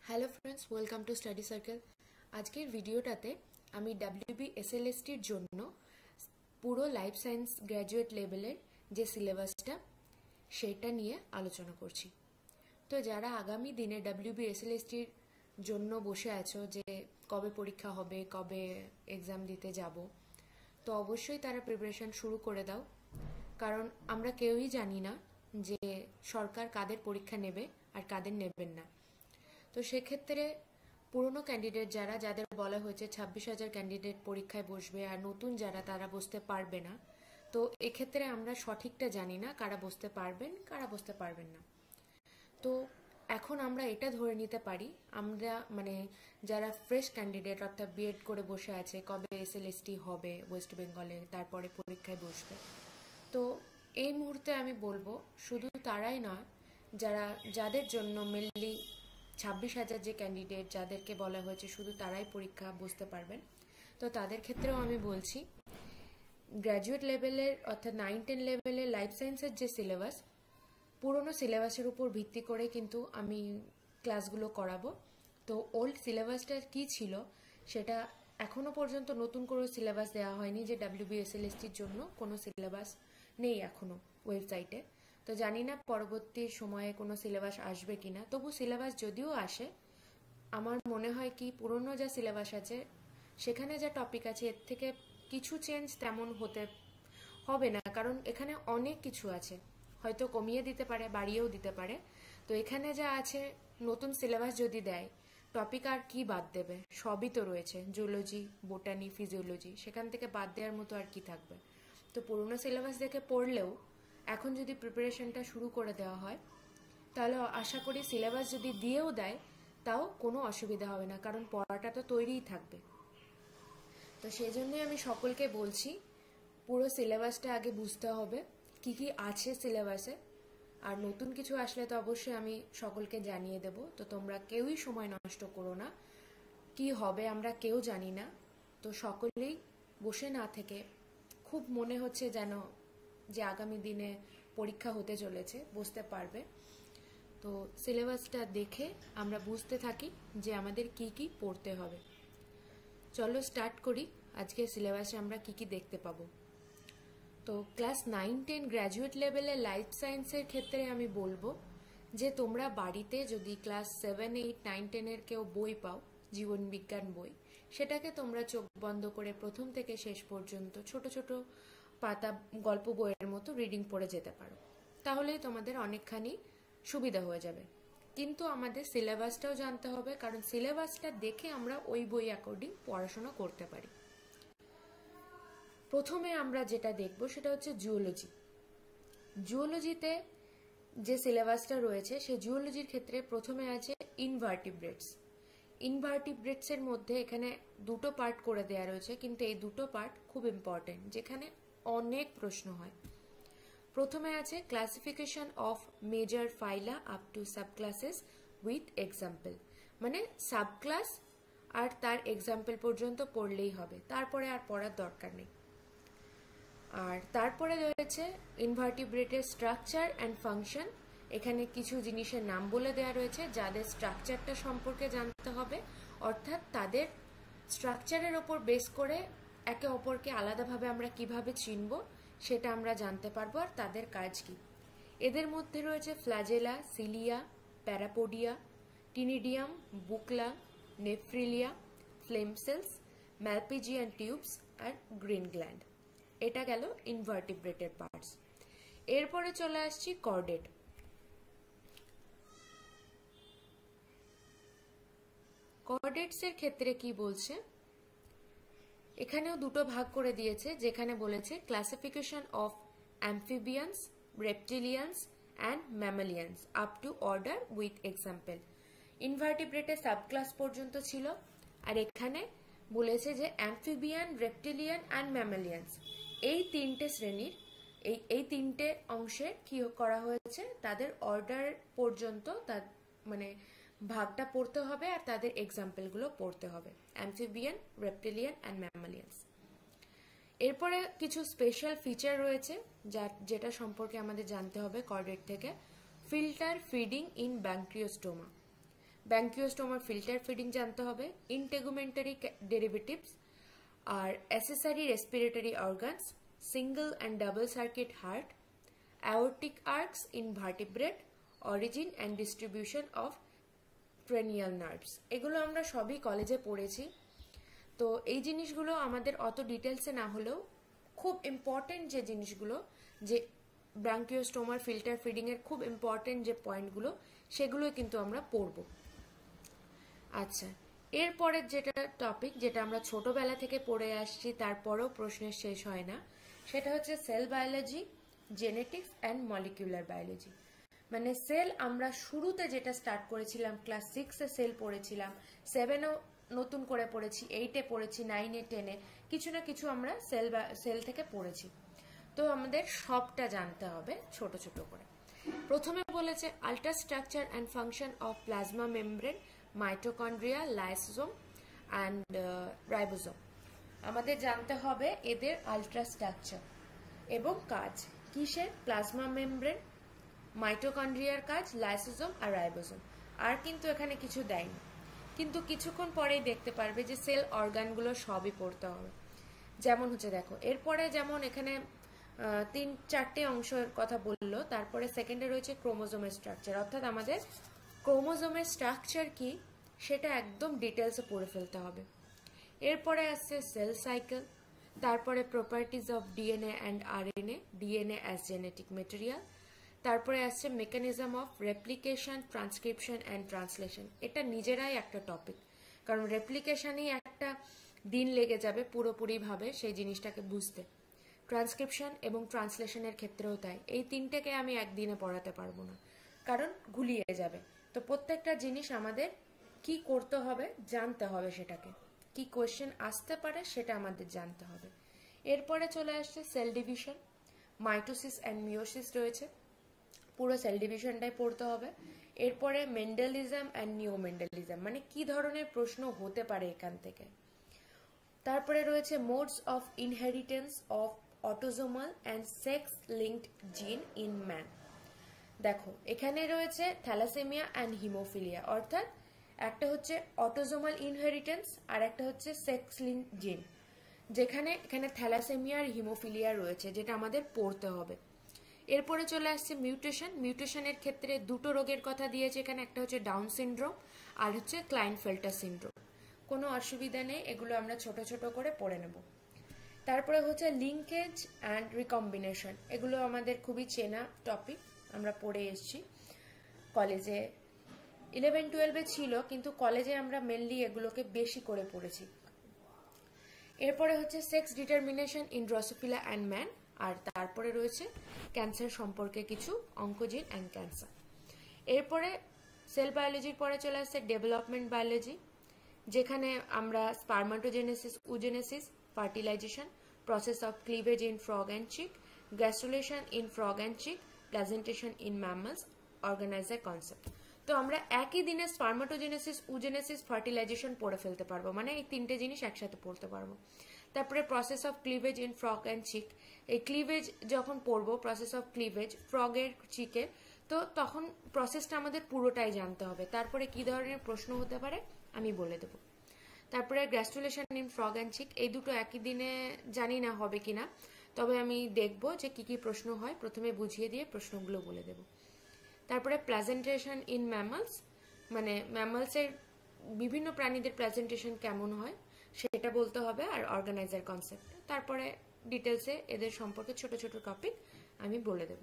Hello friends, welcome to study circle. আজকের ভিডিওটাতে আমি ডাব্লিউবি এসএলএসটির জন্য পুরো লাইফ সায়েন্স গ্র্যাজুয়েট লেভেলের যে সিলেবাসটা সেটা নিয়ে আলোচনা করছি। তো যারা আগামী দিনে ডাব্লিউবি এসএলএসটির জন্য বসে আছো যে কবে পরীক্ষা হবে, কবে এক্সাম দিতে যাব, তো অবশ্যই তারা প্রিপারেশন শুরু করে দাও, কারণ আমরা কেউই জানি না যে সরকার কাদের পরীক্ষা নেবে আর কাদের নেবেন না। তো সেক্ষেত্রে পুরনো ক্যান্ডিডেট যাদের বলা হয়েছে 26,000 ক্যান্ডিডেট পরীক্ষায় বসবে আর নতুন যারা তারা বসতে পারবে না, তো এক্ষেত্রে আমরা সঠিকটা জানি না কারা বসতে পারবেন কারা বসতে পারবেন না। তো এখন আমরা এটা ধরে নিতে পারি, আমরা যারা ফ্রেশ ক্যান্ডিডেট অর্থাৎ বিএড করে বসে আছে, কবে এসএলএসটি হবে ওয়েস্ট বেঙ্গলে, তারপরে পরীক্ষায় বসবে। তো এই মুহূর্তে আমি বলবো শুধু তারাই নয়, যাদের জন্য মেনলি 26,000 যে ক্যান্ডিডেট যাদেরকে বলা হয়েছে শুধু তারাই পরীক্ষা বসতে পারবেন, তো তাদের ক্ষেত্রেও আমি বলছি গ্র্যাজুয়েট লেভেলের অর্থাৎ 9-10 লেভেলের লাইফ সায়েন্সের যে সিলেবাস, পুরনো সিলেবাসের উপর ভিত্তি করে কিন্তু আমি ক্লাসগুলো করাবো। তো ওল্ড সিলেবাসটা কি ছিল সেটা এখনো পর্যন্ত নতুন করে সিলেবাস দেওয়া হয়নি, যে ডাব্লিউবিএসএলএসটির জন্য কোনো সিলেবাস নেই এখনো ওয়েবসাইটে। তো জানি না পরবর্তী সময়ে কোনো সিলেবাস আসবে কিনা, তবু সিলেবাস যদিও আসে, আমার মনে হয় কি পুরনো যা সিলেবাস আছে সেখানে যা টপিক আছে এর থেকে কিছু চেঞ্জ তেমন হবে না, কারণ এখানে অনেক কিছু আছে, হয়তো কমিয়ে দিতে পারে বাড়িয়েও দিতে পারে। তো এখানে যা আছে নতুন সিলেবাস যদি দেয়, টপিক আর কি বাদ দেবে, সবই তো রয়েছে, জুলজি, বোটানি, ফিজিওলজি, সেখান থেকে বাদ দেওয়ার মতো আর কি থাকবে। তো পুরনো সিলেবাস দেখে পড়লেও এখন যদি প্রিপারেশনটা শুরু করে দেওয়া হয়, তাহলে আশা করি সিলেবাস যদি দিয়েও দেয় তাও কোনো অসুবিধা হবে না, কারণ পড়াটা তো তৈরিই থাকবে। তো সেই জন্যই আমি সকলকে বলছি পুরো সিলেবাসটা আগে বুঝতে হবে কি কি আছে সিলেবাসে, আর নতুন কিছু আসলে তো অবশ্যই আমি সকলকে জানিয়ে দেব। তো তোমরা কেউই সময় নষ্ট করো না, কি হবে আমরা কেউ জানি না। তো সকলেই বসে না থেকে, খুব মনে হচ্ছে যেন যে আগামী দিনে পরীক্ষা হতে চলেছে, বুঝতে পারবে। তো সিলেবাসটা দেখে আমরা বুঝতে থাকি যে আমাদের কি কি পড়তে হবে। চলো স্টার্ট করি, আজকে সিলেবাসে আমরা কি কি দেখতে পাবো। তো ক্লাস 9-10 গ্র্যাজুয়েট লেভেলের লাইফ সায়েন্সের ক্ষেত্রে আমি বলবো যে তোমরা বাড়িতে যদি ক্লাস 7, 8, 9, 10 এর কেউ বই পাও, জীবন বিজ্ঞান বই, সেটাকে তোমরা চোখ বন্ধ করে প্রথম থেকে শেষ পর্যন্ত ছোট ছোট পাতা গল্প বইয়ের মতো রিডিং পড়ে যেতে পারো, তাহলেই তোমাদের অনেকখানি সুবিধা হয়ে যাবে। কিন্তু আমাদের সিলেবাসটাও জানতে হবে, কারণ সিলেবাসটা দেখে আমরা ওই বই অ্যাকর্ডিং পড়াশোনা করতে পারি। প্রথমে আমরা যেটা দেখব সেটা হচ্ছে জুওলজি। জুওলজিতে যে সিলেবাসটা রয়েছে সেই জুওলজির ক্ষেত্রে প্রথমে আছে ইনভার্টিব্রেটস। ইনভার্টিব্রেটসের মধ্যে এখানে দুটো পার্ট করে দেওয়া রয়েছে, কিন্তু এই দুটো পার্ট খুব ইম্পর্টেন্ট, যেখানে অনেক প্রশ্ন হয়। প্রথমে আছে classification of major phyla up to subclasses with example, মানে সাবক্লাস আর তার এক্সাম্পল পর্যন্ত পড়লেই হবে, তারপরে আর পড়ার দরকার নেই। আর তারপরে রয়েছে ইনভার্টিব্রেটের স্ট্রাকচার অ্যান্ড ফাংশন। এখানে কিছু জিনিসের নাম বলে দেওয়া রয়েছে, যাদের স্ট্রাকচারটা সম্পর্কে জানতে হবে, অর্থাৎ তাদের স্ট্রাকচারের ওপর বেস করে একে অপরকে আলাদাভাবে আমরা কিভাবে চিনব সেটা আমরা জানতে পারবো, আর তাদের কাজ কি। এদের মধ্যে রয়েছে ফ্ল্যাজেলা, সিলিয়া, প্যারাপোডিয়া, টিনিডিয়াম, বুকলা, nephridia, flame cells, Malpighian tubes আর গ্রিন গ্ল্যান্ড। এটা গেল ইনভার্টিব্রেটের পার্টস। এরপরে চলে আসছি কর্ডেট। কর্ডেটস এর ক্ষেত্রে কি বলছে, এখানেও দুটো ভাগ করে দিয়েছে, যেখানে বলেছে classification of amphibians, reptilians and mammalians up to order with example. ইনভার্টিব্রেটের সাবক্লাস পর্যন্ত ছিল, আর এখানে বলেছে যে অ্যাম্ফিবিয়ান, রেপটিলিয়ান অ্যান্ড ম্যামালিয়ান্স এই তিনটে শ্রেণীর এই তিনটে অংশে কি করা হয়েছে, তাদের অর্ডার পর্যন্ত তার ভাগটা পড়তে হবে, আর তাদের এক্সাম্পলগুলো পড়তে হবে, অ্যাম্ফিবিয়ান, রেপটিলিয়ান অ্যান্ড ম্যামালিয়ান্স। এরপরে কিছু স্পেশাল ফিচার রয়েছে যেটা সম্পর্কে আমাদের জানতে হবে কর্ডেট থেকে। ফিল্টার ফিডিং ইন ব্যাংক্রিওস্টোমা, ব্র্যাঙ্কিওস্টোমার ফিল্টার ফিডিং জানতে হবে, ইনটেগুমেন্টারি ডেরিভেটিভস আর accessory respiratory organs, single and double circuit heart, aortic arches in vertebrate, origin and distribution of cranial nerves. এগুলো আমরা সবই কলেজে পড়েছি। তো এই জিনিসগুলো আমাদের অত ডিটেলসে না হলেও খুব ইম্পর্টেন্ট যে জিনিসগুলো, যে ব্র্যাঙ্কিওস্টোমার ফিল্টার ফিডিং এর খুব ইম্পর্টেন্ট যে পয়েন্টগুলো, সেগুলো কিন্তু আমরা পড়ব। আচ্ছা, এরপরের যেটা টপিক, যেটা আমরা ছোটবেলা থেকে পড়ে আসছি তারপরেও প্রশ্নের শেষ হয় না, সেটা হচ্ছে sell biology, genetics and molecular biology. মানে সেল আমরা শুরুতে যেটা স্টার্ট করেছিলাম, ক্লাস 6-এ সেল পড়েছিলাম, 7-এও নতুন করে পড়েছি, 8-এ পড়েছি, 9-এ, 10-এ, কিছু না কিছু আমরা সেল থেকে পড়েছি। তো আমাদের সবটা জানতে হবে ছোট ছোট করে। প্রথমে বলেছে ultra structure and function of plasma membrane, mitochondria, lysosome and ribosome. আমাদের জানতে হবে এদের আল্ট্রা স্ট্রাকচার এবং কাজ কিসের, প্লাজমা মেমব্রেন, মাইটোকন্ড্রিয়ার কাজ, লাইসোজোম আর রাইবোজোম। আর কিন্তু এখানে কিছু দেয়নি, কিন্তু কিছুক্ষণ পরেই দেখতে পারবে যে সেল অর্গানগুলো সবই পড়তে হবে। যেমন হচ্ছে দেখো, এরপরে যেমন এখানে 3-4টে অংশের কথা বললো, তারপরে সেকেন্ডে রয়েছে ক্রোমোজোমের স্ট্রাকচার, অর্থাৎ আমাদের ক্রোমোজোমের স্ট্রাকচার কি সেটা একদম ডিটেলসে পড়ে ফেলতে হবে। এরপরে আসছে সেল সাইকেল, তারপরে properties of DNA and RNA, DNA as genetic material, তারপরে আসছে mechanism of replication, transcription and translation. এটা নিজেরাই একটা টপিক, কারণ রেপ্লিকেশনেই একটা দিন লেগে যাবে পুরোপুরিভাবে সেই জিনিসটাকে বুঝতে। ট্রান্সক্রিপশন এবং ট্রান্সলেশনের ক্ষেত্রেও তাই। এই তিনটেকে আমি একদিনে পড়াতে পারবো না, কারণ গুলিয়ে যাবে। তো প্রত্যেকটা জিনিস আমাদের কি করতে হবে জানতে হবে, সেটাকে কি কোয়েশ্চেন আসতে পারে সেটা আমাদের জানতে হবে। এরপরে চলে আসছে cell division, mitosis and meiosis রয়েছে, পুরো সেল ডিভিশনটাই পড়তে হবে। এরপরে মেন্ডেলিজম অ্যান্ড নিও মেন্ডেলিজম, মানে কি ধরনের প্রশ্ন হতে পারে এখান থেকে। তারপরে রয়েছে modes of inheritance of autosomal and sex linked জিন ইন ম্যান। দেখো এখানে রয়েছে থ্যালাসেমিয়া অ্যান্ড হিমোফিলিয়া, অর্থাৎ একটা হচ্ছে অটোজোমাল ইনহেরিটেন্স আর একটা হচ্ছে সেক্স লিঙ্কড জিন, যেখানে এখানে থ্যালাসেমিয়া আর হিমোফিলিয়া রয়েছে, যেটা আমাদের পড়তে হবে। এরপরে চলে আসছে মিউটেশন। মিউটেশনের ক্ষেত্রে দুটো রোগের কথা দিয়েছে এখানে, একটা হচ্ছে ডাউন সিনড্রোম আর হচ্ছে ক্লাইনফেল্টার সিনড্রোম। কোনো অসুবিধা নেই, এগুলো আমরা ছোট ছোট করে পড়ে নেব। তারপরে হচ্ছে লিঙ্কেজ অ্যান্ড রিকম্বিনেশন, এগুলো আমাদের খুবই চেনা টপিক, আমরা পড়ে এসেছি কলেজে, 11-12-এ ছিল, কিন্তু কলেজে আমরা মেনলি এগুলোকে বেশি করে পড়েছি। এরপরে হচ্ছে sex determination in drosophila and man, আর তারপরে রয়েছে ক্যান্সার সম্পর্কে কিছু, অঙ্কোজিন অ্যান্ড ক্যান্সার। এরপরে সেল বায়োলজির পরে চলে আসছে ডেভেলপমেন্ট বায়োলজি, যেখানে আমরা spermatogenesis, oogenesis, fertilisation, process of cleavage in frog and chick, gastrulation in frog and chick, placentation in mammals, organiser concept. তো আমরা একই দিনে স্পার্মাটোজেনেসিস, উজেনেসিস, ফার্টিলাইজেশন পড়ে ফেলতে পারবো, মানে এই তিনটে জিনিস একসাথে পড়তে পারবো। তারপরে process of cleavage in frog and chick, এই ক্লিভেজ যখন পড়বো, প্রসেস অফ ক্লিভেজ ফ্রগের, চিকের, তো তখন প্রসেসটা আমাদের পুরোটাই জানতে হবে। তারপরে কি ধরনের প্রশ্ন হতে পারে আমি বলে দেবো। তারপরে gastrulation in frog and chick, এই দুটো একই দিনে জানি না হবে কিনা, তবে আমি দেখবো যে কি কি প্রশ্ন হয়, প্রথমে বুঝিয়ে দিয়ে প্রশ্নগুলো বলে দেব। তারপরে প্লাজেন্টেশন ইন ম্যামালস, মানে ম্যামালসের বিভিন্ন প্রাণীদের প্লাজেন্টেশন কেমন হয় সেটা বলতে হবে, আর অর্গানাইজার কনসেপ্ট। তারপরে ডিটেলসে এদের সম্পর্কে ছোট ছোট টপিক আমি বলে দেব।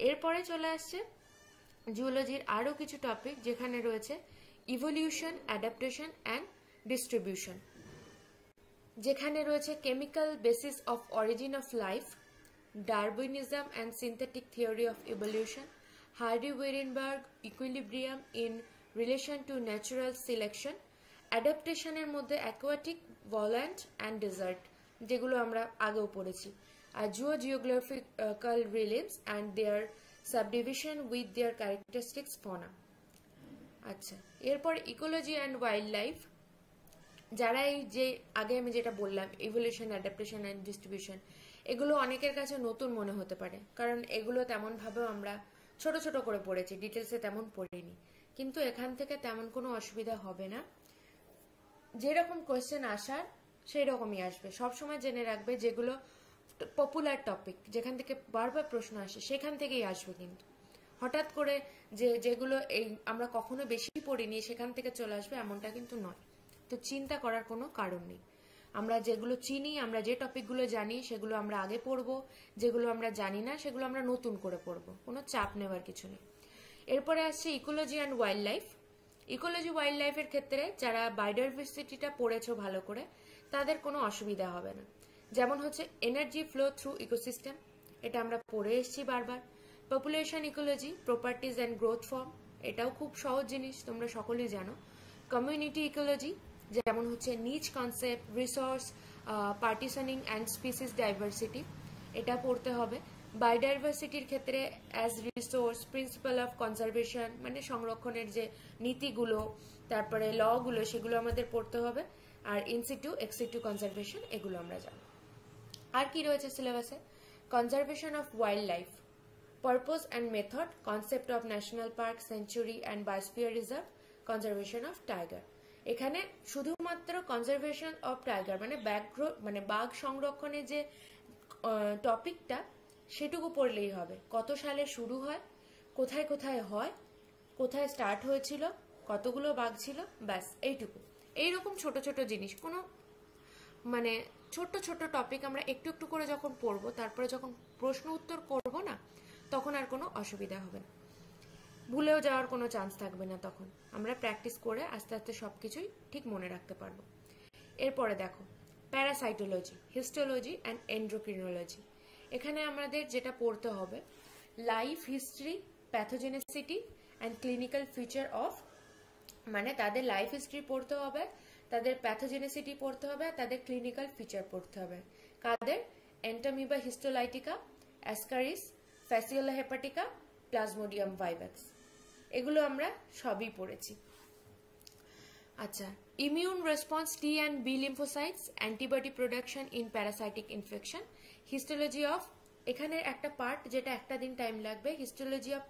এরপরে চলে আসছে জুওলজির আরও কিছু টপিক, যেখানে রয়েছে ইভলিউশন, অ্যাডাপ্টেশন অ্যান্ড ডিস্ট্রিবিউশন, যেখানে রয়েছে chemical basis of origin of life, Darwinism and synthetic theory of evolution, Hardy Weinberg equilibrium in relation to natural selection, অ্যাডাপ্টেশনের মধ্যে অ্যাকোয়াটিক, ভল্যান্ট অ্যান্ড ডেজার্ট, যেগুলো আমরা আগেও পড়েছি, আর geographical realms and their subdivision with their characteristics fauna. আচ্ছা, এরপর ecology and wild life, যারা এই যে আগে আমি যেটা বললাম ইভলিউশন, অ্যাডাপ্টেশন অ্যান্ড ডিস্ট্রিবিউশন, এগুলো অনেকের কাছে নতুন মনে হতে পারে, কারণ এগুলো তেমনভাবেও আমরা ছোট ছোট করে পড়েছি, ডিটেলসে তেমন পড়িনি। কিন্তু এখান থেকে তেমন কোনো অসুবিধা হবে না। যেরকম কোয়েশ্চেন আসার সেই রকমই আসবে। সবসময় জেনে রাখবে যেগুলো পপুলার টপিক, যেখান থেকে বারবার প্রশ্ন আসে সেখান থেকেই আসবে, কিন্তু হঠাৎ করে যেগুলো এই আমরা কখনো বেশি পড়িনি সেখান থেকে চলে আসবে এমনটা কিন্তু নয়। তো চিন্তা করার কোনো কারণ নেই। আমরা যেগুলো চিনি, আমরা যে টপিকগুলো জানি সেগুলো আমরা আগে পড়বো, যেগুলো আমরা জানি না সেগুলো আমরা নতুন করে পড়বো, কোনো চাপ নেওয়ার কিছু নেই। এরপরে আসছে ecology and wild life. Ecology wild লাইফের ক্ষেত্রে যারা বায়োডাইভার্সিটিটা পড়েছো ভালো করে তাদের কোনো অসুবিধা হবে না। যেমন হচ্ছে এনার্জি ফ্লো থ্রু ইকোসিস্টেম, এটা আমরা পড়ে এসেছি বারবার। Population ecology, properties and growth form, এটাও খুব সহজ জিনিস, তোমরা সকলেই জানো। কমিউনিটি ইকোলজি, যেমন হচ্ছে নিচ concept, resource, partitioning and species diversity, এটা পড়তে হবে। বায়োডাইভার্সিটির ক্ষেত্রে as resource, principal of conservation, মানে সংরক্ষণের যে নীতিগুলো, তারপরে লগুলো, সেগুলো আমাদের পড়তে হবে। আর ইনসিটু এক্সিটু কনজারভেশন, এগুলো আমরা জানি। আর কি রয়েছে সিলেবাসে? Conservation of wild life, purpose and method, concept of national park, century and biosphere reserve, conservation of tiger. এখানে শুধুমাত্র কনজারভেশন অফ টাইগার মানে বাঘ সংরক্ষণের যে টপিকটা সেটুকু পড়লেই হবে। কত সালে শুরু হয়, কোথায় কোথায় হয়, কোথায় স্টার্ট হয়েছিল, কতগুলো বাঘ ছিল, ব্যাস এইটুকু। এইরকম ছোট ছোট জিনিস, কোনো মানে ছোট্ট ছোট্ট টপিক আমরা একটু একটু করে যখন পড়বো, তারপরে যখন প্রশ্ন উত্তর করব না, তখন আর কোনো অসুবিধা হবে না, ভুলেও যাওয়ার কোনো চান্স থাকবে না। তখন আমরা প্র্যাকটিস করে আস্তে আস্তে সবকিছুই ঠিক মনে রাখতে পারবো। এরপরে দেখো প্যারাসাইটোলজি, হিস্টোলজি অ্যান্ড এন্ডোক্রিনোলজি। এখানে আমাদের যেটা পড়তে হবে, life history, pathogenicity and clinical feature of, মানে তাদের লাইফ হিস্ট্রি পড়তে হবে, তাদের প্যাথোজেনেসিটি পড়তে হবে, তাদের ক্লিনিক্যাল ফিচার পড়তে হবে। কাদের? Entamoeba histolytica, Ascaris, Fasciola hepatica, Plasmodium vivax, এগুলো আমরা সবই পড়েছি। আচ্ছা, immune response, T and B lymphocytes, antibody production in parasitic infection, histology of, এখানে একটা পার্ট যেটা একটা দিন টাইম লাগবে, histology of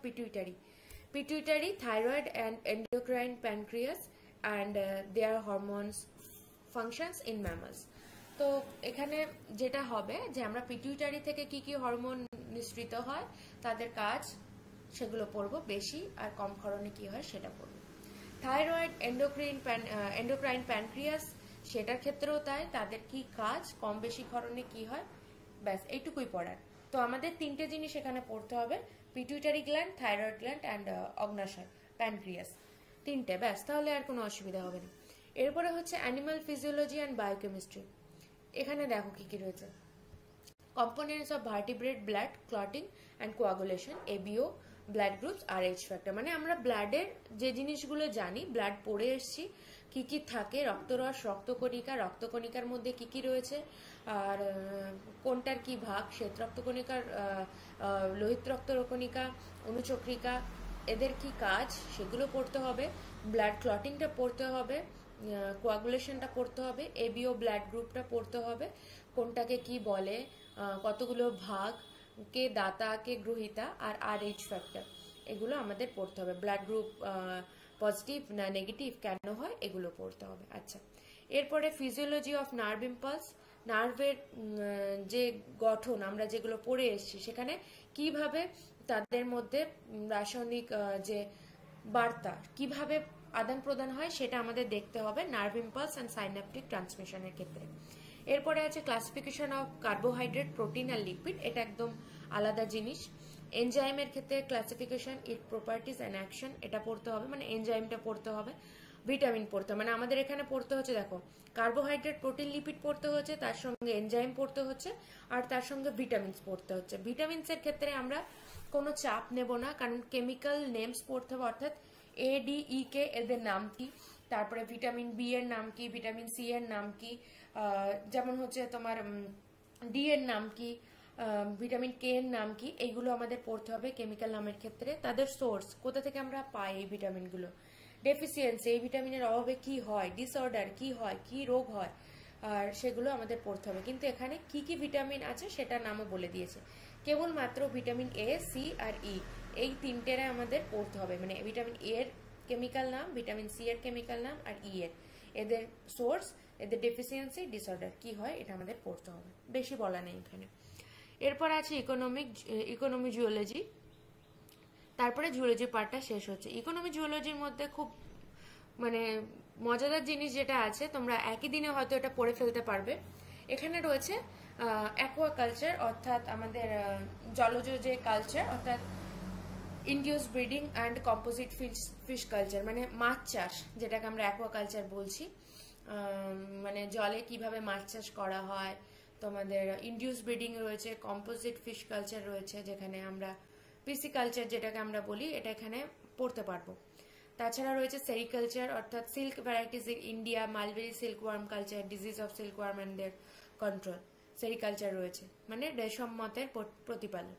pituitary, thyroid and endocrine pancreas and their hormones functions in mammals. তো এখানে যেটা হবে যে আমরা পিটুইটারি থেকে কি কি হরমোন নিঃসৃত হয়, তাদের কাজ, সেগুলো পড়বো বেশি, আর কম ক্ষরণে কি হয় সেটা পড়বো। থাইরয়েড, এন্ডোক্রাইন প্যানক্রিয়াস, সেটার ক্ষেত্রেও তাই, তাদের কি কাজ, কম বেশি ক্ষরণে কি হয়, ব্যাস এইটুকুই পড়ার। তো আমাদের তিনটে জিনিস এখানে পড়তে হবে, pituitary gland, thyroid gland and অগ্নাশয়, প্যানক্রিয়াস, তিনটে, ব্যাস, তাহলে আর কোনো অসুবিধা হবে না। এরপরে হচ্ছে অ্যানিমাল ফিজিওলজি অ্যান্ড বায়োকেমিস্ট্রি। এখানে দেখো কি কি রয়েছে, components of vertebrate blood clotting and coagulation, ABO, blood groups, R H factor, মানে আমরা ব্লাডের যে জিনিসগুলো জানি, ব্লাড পড়ে এসছি, কি কি থাকে, রক্তরস, রক্তকণিকা, রক্তকণিকার মধ্যে কি কি রয়েছে, আর কোনটার কি ভাগ, শ্বেত রক্তকণিকার, লোহিত রক্তকণিকা, অনুচক্রিকা, এদের কি কাজ, সেগুলো পড়তে হবে। ব্লাড ক্লটিংটা পড়তে হবে, কোয়াগুলেশনটা পড়তে হবে, এবিও ব্লাড গ্রুপটা পড়তে হবে, কোনটাকে কি বলে, কতগুলো ভাগ, কে দাতা, কে গ্রহিতা, আর আর এইচ ফ্যাক্টর, এগুলো আমাদের পড়তে হবে। ব্লাড গ্রুপ পজিটিভ না নেগেটিভ কেন হয়, এগুলো পড়তে হবে। আচ্ছা, এরপরে ফিজিওলজি অফ নার্ভ ইম্পালস, নার্ভের যে গঠন আমরা যেগুলো পড়ে এসেছি, সেখানে কিভাবে তাদের মধ্যে রাসায়নিক যে বার্তা কিভাবে আদান প্রদান হয় সেটা আমাদের দেখতে হবে নার্ভ ইম্পালস অ্যান্ড সাইন্যাপটিক ট্রান্সমিশনের ক্ষেত্রে। এরপরে আছে ক্লাসিফিকেশন অফ কার্বোহাইড্রেট, প্রোটিন আর লিপিড, এটা একদম আলাদা জিনিস। এনজাইমের ক্ষেত্রে classification, it properties and action, এটা পড়তে হবে, মানে এনজাইমটা পড়তে হবে। ভিটামিন পড়তে হবে, মানে আমাদের এখানে পড়তে হচ্ছে, দেখো কার্বোহাইড্রেট, প্রোটিন, লিপিড পড়তে হচ্ছে, তার সঙ্গে এনজাইম পড়তে হচ্ছে, আর তার সঙ্গে ভিটামিনস পড়তে হচ্ছে। ভিটামিনসের ক্ষেত্রে আমরা কোনো চাপ নেব না, কারণ কেমিক্যাল নেমস পড়তে হবে, অর্থাৎ এ ডি ই কে এদের নাম কি, তারপরে ভিটামিন বি এর নাম কি, ভিটামিন সি এর নাম কি, যেমন হচ্ছে তোমার ডি এর নাম কি, ভিটামিন কে এর নাম কি, এইগুলো আমাদের পড়তে হবে কেমিক্যাল নামের ক্ষেত্রে। তাদের সোর্স, কোথা থেকে আমরা পাই এই ভিটামিনগুলো, ডেফিসিয়েন্সি, এই ভিটামিনের অভাবে কি হয়, ডিসঅর্ডার কি হয়, কি রোগ হয়, আর সেগুলো আমাদের পড়তে হবে। কিন্তু এখানে কি কি ভিটামিন আছে সেটার নামও বলে দিয়েছে, কেবলমাত্র ভিটামিন এ, সি আর ই, এই তিনটেরে আমাদের পড়তে হবে, মানে ভিটামিন এ এর কেমিক্যাল নাম, ভিটামিন সি এর কেমিক্যাল নাম, আর ই এর, এদের সোর্স, এদের ডেফিসিয়েন্সি, ডিসঅর্ডার কি হয় এটা আমাদের পড়তে হবে, বেশি বলা নেই এখানে। এরপর আছে ইকোনমি জুওলজি, তারপরে জুওলজি পার্টটা শেষ হচ্ছে। ইকোনমি জুওলজির মধ্যে খুব মানে মজাদার জিনিস যেটা আছে, তোমরা একই দিনে হয়তো এটা পড়ে ফেলতে পারবে। এখানে রয়েছে অ্যাকোয়াকালচার, অর্থাৎ আমাদের জলজ যে কালচার, অর্থাৎ induce breeding and composite fish culture, মানে মাছ চাষ, যেটাকে আমরা অ্যাকোয়াকালচার বলছি। মানে জলে কিভাবে মাছ চাষ করা হয়, তোমাদের ইন্ডিউস ব্রিডিং রয়েছে, কম্পোজিট ফিশ কালচার রয়েছে, যেখানে আমরা পিসি কালচার যেটাকে আমরা বলি, এটা এখানে পড়তে পারবো। তাছাড়া রয়েছে সেরিকালচার, অর্থাৎ silk varieties in India, mulberry silkworm culture, disease of silkworm and their control, sericulture রয়েছে, মানে রেশম মতের প্রতিপালন।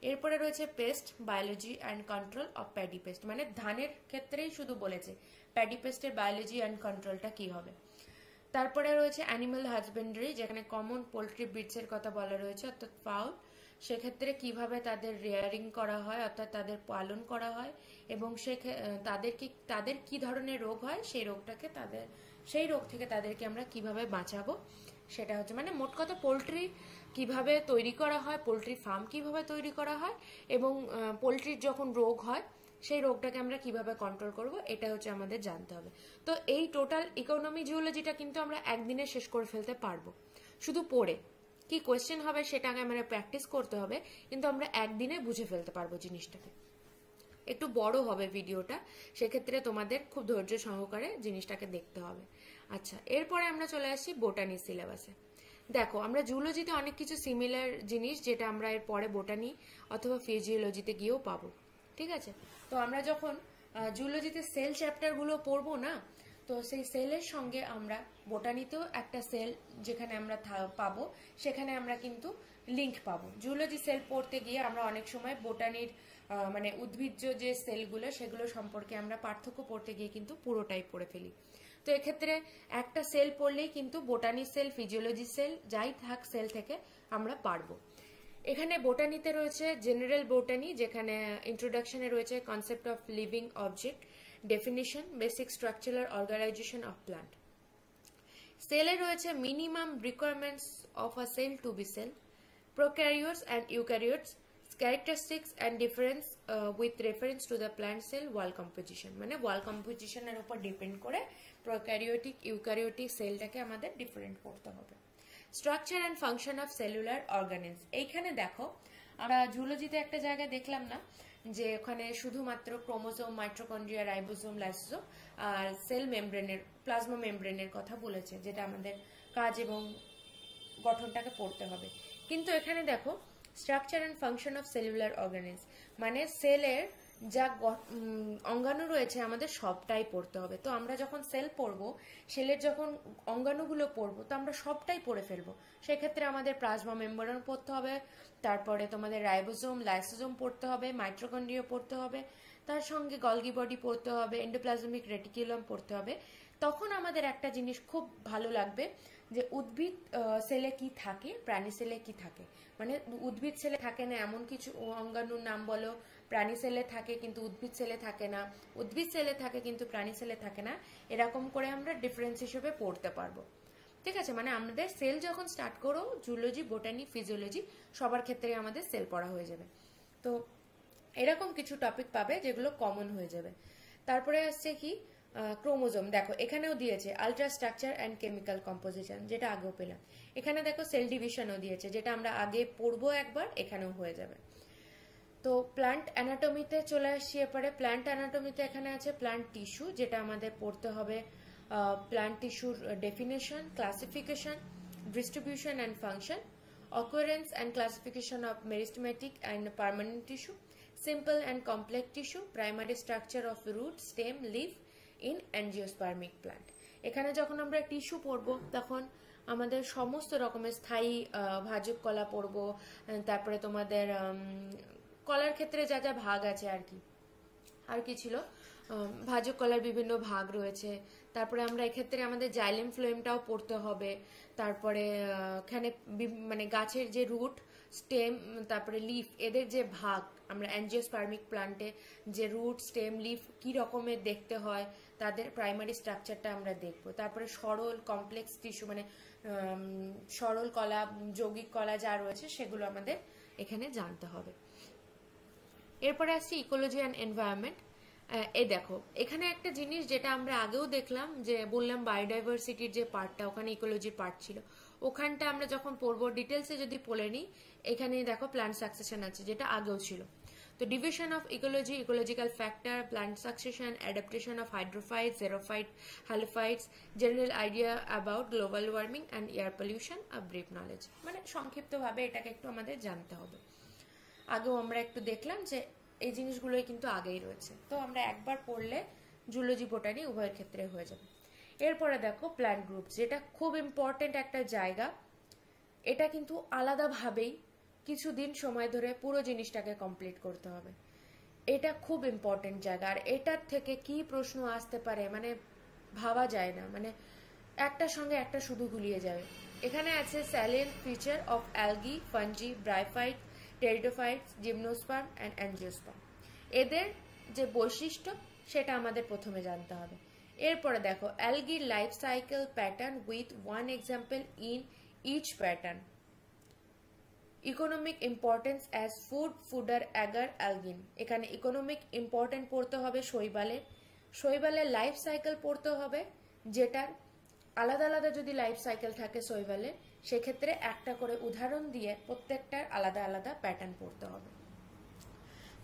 এরপরে রয়েছে pest biology and control of paddy pest, মানে ধানের ক্ষেত্রেই শুধু বলেছে প্যাডি পেস্টের বায়োলজি অ্যান্ড কন্ট্রোলটা কি হবে। তারপরে রয়েছে অ্যানিমাল হাজবেন্ডারি, যেখানে কমন পোলট্রি ব্রিডসের কথা বলা রয়েছে, অর্থাৎ ফাউল, সেক্ষেত্রে কিভাবে তাদের রেয়ারিং করা হয়, অর্থাৎ তাদের পালন করা হয়, এবং তাদের কি ধরনের রোগ হয়, সেই রোগ থেকে তাদেরকে আমরা কিভাবে বাঁচাবো, সেটা হচ্ছে মানে মোট কথা পোলট্রি কিভাবে তৈরি করা হয়, পোলট্রি ফার্ম কিভাবে তৈরি করা হয়, এবং পোলট্রির যখন রোগ হয় সেই রোগটাকে আমরা কিভাবে কন্ট্রোল করব, এটা হচ্ছে আমাদের জানতে হবে। তো এই টোটাল ইকোনমি জিওলজিটা কিন্তু আমরা একদিনে শেষ করে ফেলতে পারবো, শুধু পড়ে। কি কোয়েশ্চেন হবে সেটাকে আমরা প্র্যাকটিস করতে হবে, কিন্তু আমরা একদিনে বুঝে ফেলতে পারবো জিনিসটাকে। একটু বড় হবে ভিডিওটা, সেক্ষেত্রে তোমাদের খুব ধৈর্য সহকারে জিনিসটাকে দেখতে হবে। আচ্ছা, এরপরে আমরা চলে আসি বোটানি সিলেবাসে। দেখো, আমরা জুলজিতে অনেক কিছু সিমিলার জিনিস যেটা আমরা এর পরে বোটানি অথবা ফিজিওলজিতে গিয়েও পাবো, ঠিক আছে? তো আমরা যখন জুলজিতে সেল চ্যাপ্টারগুলো পড়বো না, তো সেই সেলের সঙ্গে আমরা বোটানিতেও একটা সেল যেখানে আমরা পাবো, সেখানে আমরা কিন্তু লিঙ্ক পাবো। জুলজি সেল পড়তে গিয়ে আমরা অনেক সময় বোটানির মানে উদ্ভিজ্জ যে সেলগুলো, সেগুলো সম্পর্কে আমরা পার্থক্য পড়তে গিয়ে কিন্তু পুরোটাই পড়ে ফেলি। তো এক্ষেত্রে একটা সেল পড়লেই কিন্তু বোটানি সেল, ফিজিওলজি সেল, যাই থাক সেল থেকে আমরা পারবো। এখানে বোটানিতে রয়েছে জেনারেল বোটানি, যেখানে ইন্ট্রোডাকশনে রয়েছে concept of living object, definition, basic structural organisation of plant. সেলে রয়েছে minimum requirements of a cell to be cell, prokaryotes and eukaryotes, characteristics and difference with reference to the plant cell wall composition, মানে ওয়াল কম্পোজিশনের উপর depend করে prokaryotic eukaryotic সেলটাকে আমাদের different করতে হবে। Structure and function of cellular organelles, এইখানে দেখো আমরা জুলজিতে একটা জায়গায় দেখলাম না যে ওখানে শুধুমাত্র ক্রোমোজোম, মাইটোকন্ড্রিয়া, রাইবোজোম, লাইসোজোম আর সেল মেমব্রেনের, প্লাজমা মেমব্রেনের কথা বলেছে, যেটা আমাদের কাজ এবং গঠনটাকে পড়তে হবে। কিন্তু এখানে দেখো structure and function of cellular organelles, মানে সেলের যা অঙ্গাণু রয়েছে আমাদের সবটাই পড়তে হবে। তো আমরা যখন সেল পড়বো, সেলের যখন অঙ্গাণুগুলো পড়বো, তো আমরা সবটাই পড়ে ফেলবো। সেক্ষেত্রে আমাদের প্লাজমা মেমব্রেন পড়তে হবে, তারপরে তোমাদের রাইবোজোম, লাইসোজোম পড়তে হবে, মাইটোকন্ড্রিয়া পড়তে হবে, তার সঙ্গে গলগি বডি পড়তে হবে, এন্ডোপ্লাজমিক রেটিকুলাম পড়তে হবে। তখন আমাদের একটা জিনিস খুব ভালো লাগবে যে উদ্ভিদ সেলে কি থাকে, প্রাণী সেলে কি থাকে, মানে উদ্ভিদ সেলে থাকে না এমন কিছু অঙ্গাণুর নাম বলো, প্রাণী সেলে থাকে কিন্তু উদ্ভিদ সেলে থাকে না, উদ্ভিদ সেলে থাকে কিন্তু প্রাণী সেলে থাকে না, এরকম করে আমরা ডিফারেন্স হিসেবে পড়তে পারবো, ঠিক আছে? মানে আমাদের সেল যখন স্টার্ট করো, জুলজি, বোটানি, ফিজিওলজি সবার ক্ষেত্রে আমাদের সেল পড়া হয়ে যাবে। তো এরকম কিছু টপিক পাবে যেগুলো কমন হয়ে যাবে। তারপরে আসছে কি ক্রোমোজোম, দেখো এখানেও দিয়েছে ultra structure and chemical composition, যেটা আগেও পেলাম। এখানে দেখো সেল ডিভিশনও দিয়েছে, যেটা আমরা আগে পড়বো একবার, এখানেও হয়ে যাবে। তো প্লান্ট অ্যানাটমিতে চলে আসছি এরপরে। প্লান্ট অ্যানাটমিতে এখানে আছে প্লান্ট টিস্যু, যেটা আমাদের পড়তে হবে প্লান্ট টিস্যুর definition, classification, distribution and function, occurrence and classification of meristematic and permanent tissue, simple and complex tissue, primary structure of root, stem, leaf in angiospermic plant। এখানে যখন আমরা টিস্যু পড়বো, তখন আমাদের সমস্ত রকমের স্থায়ী ভাজক কলা পড়বো, তারপরে তোমাদের কলার ক্ষেত্রে যা যা ভাগ আছে আর কি ছিল, ভাজক কলার বিভিন্ন ভাগ রয়েছে। তারপরে আমরা এক্ষেত্রে আমাদের জাইলেম ফ্লোয়েমটাও পড়তে হবে। তারপরে এখানে মানে গাছের যে রুট, স্টেম, তারপরে লিফ, এদের যে ভাগ, আমরা অ্যাঞ্জিওস্পার্মিক প্লান্টে যে রুট, স্টেম, লিফ কি রকমের দেখতে হয়, তাদের প্রাইমারি স্ট্রাকচারটা আমরা দেখব। তারপরে সরল কমপ্লেক্স টিস্যু মানে সরল কলা, যৌগিক কলা যা রয়েছে সেগুলো আমাদের এখানে জানতে হবে। এরপরে আসছি ইকোলজি অ্যান্ড এনভায়রনমেন্ট। এই দেখো এখানে একটা জিনিস যেটা আমরা আগেও দেখলাম, যে বললাম বায়োডাইভার্সিটির যে পার্টটা, ওখানে ইকোলজির পার্ট ছিল, ওখানটা আমরা যখন পড়বো ডিটেলসে যদি পড়ে নিই, এখানে দেখো প্ল্যান্ট সাকসেশন আছে যেটা আগেও ছিল। তো division of ecology, ecological factor, plant succession, adaptation of hydrophyte, xerophyte, halophytes, general idea about global warming and air pollution, a brief knowledge. মানে সংক্ষিপ্তভাবে এটাকে একটু আমাদের জানতে হবে। আগেও আমরা একটু দেখলাম যে এই জিনিসগুলোই কিন্তু আগেই রয়েছে, তো আমরা একবার পড়লে জুলজি বোটানি উভয়ের ক্ষেত্রে হয়ে যাবে। এরপরে দেখো প্ল্যান্ট গ্রুপ, যেটা খুব ইম্পর্টেন্ট একটা জায়গা। এটা কিন্তু আলাদাভাবেই কিছুদিন সময় ধরে পুরো জিনিসটাকে কমপ্লিট করতে হবে। এটা খুব ইম্পর্টেন্ট জায়গা, আর এটার থেকে কি প্রশ্ন আসতে পারে মানে ভাবা যায় না, মানে একটার সঙ্গে একটা শুধু গুলিয়ে যাবে। এখানে আছে salient feature of algae, fungi, bryophyte, pteridophytes, gymnosperm and angiosperm. এদের যে বৈশিষ্ট্য সেটা আমাদের প্রথমে জানতে হবে। এরপরে দেখো অ্যালগির life cycle pattern with one example in each pattern. Economic importance as food, fodder, agar, algin. এখানে ইকোনমিক ইম্পর্টেন্ট পড়তে হবে শৈবালের। শৈবালের লাইফ সাইকেল পড়তে হবে, যেটার আলাদা আলাদা যদি লাইফ সাইকেল থাকে শৈবালের, সেক্ষেত্রে একটা করে উদাহরণ দিয়ে প্রত্যেকটার আলাদা আলাদা প্যাটার্ন পড়তে হবে।